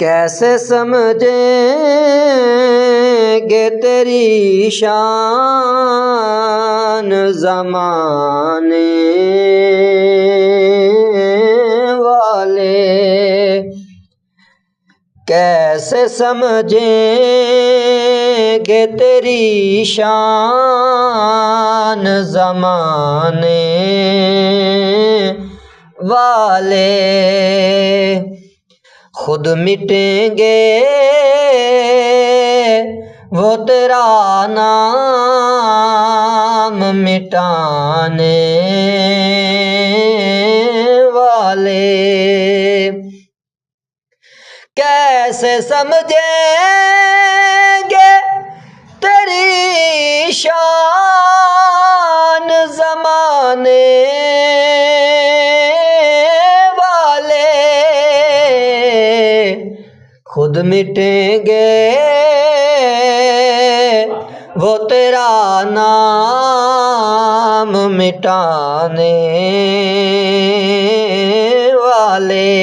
کیسے سمجھیں گے تیری شان زمانے والے، کیسے سمجھیں گے تیری شان زمانے والے، خود مٹیں گے وہ تیرا نام مٹانے والے، کیسے سمجھیں گے تیری شان زمانے والے، خود مٹیں گے وہ تیرا نام مٹانے والے،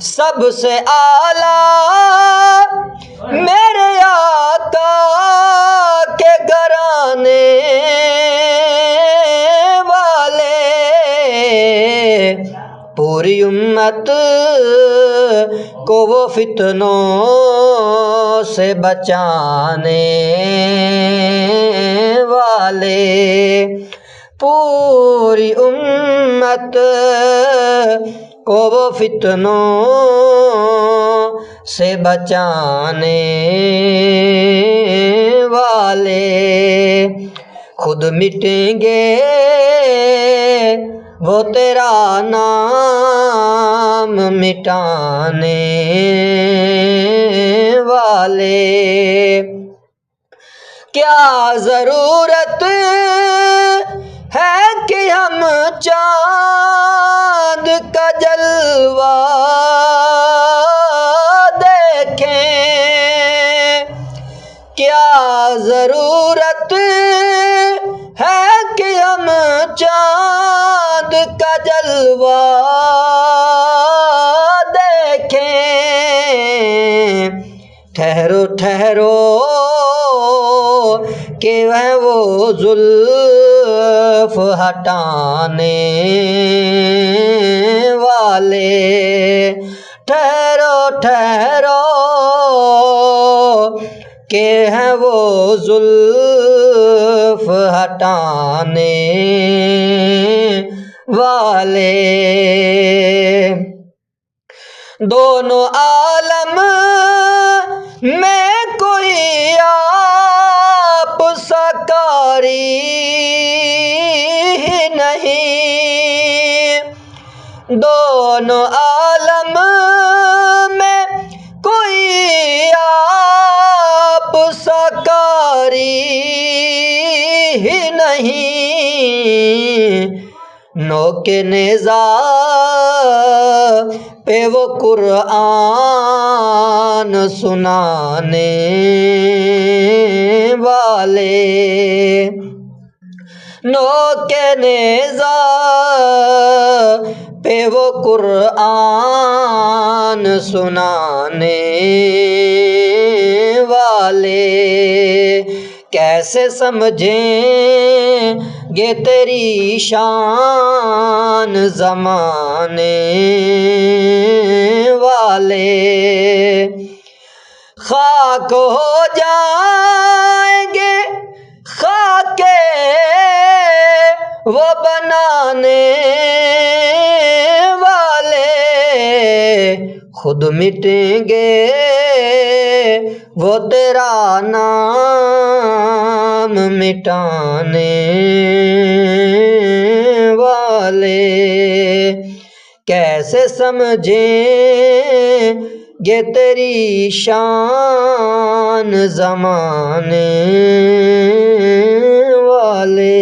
سب سے اعلیٰ میرے آقا کے گھرانے والے، پوری امت کو وہ فتنوں سے بچانے والے، پوری امت کو وہ فتنوں سے بچانے والے، خود مٹیں گے وہ تیرا نام مٹانے والے، کیا ضرورت ہے کہ ہم چاند کا جلوہ دیکھیں، کیا ضرورت ہے کہ ہم چاند کا جلوہ دیکھیں، ٹھہرو ٹھہرو کہ وہ زلف ہٹانے والے، ٹھہرو ٹھہرو کہ ہیں وہ زلف ہٹانے والے، دونوں عالم میں کوئی آپ سا قاری ہی نہیں، دونوں عالم میں کوئی آپ سا قاری ہی نہیں، نوک نیزہ پہ وہ قرآن سنانے والے، نوک نیزہ پہ وہ قرآن سنانے والے، کیسے سمجھیں گے تیری شان زمانے والے، خاک ہو جائیں گے خاک وہ بنانے والے، خود مٹیں گے وہ تیرا نام مٹانے والے، کیسے سمجھیں گے تیری شان زمانے والے۔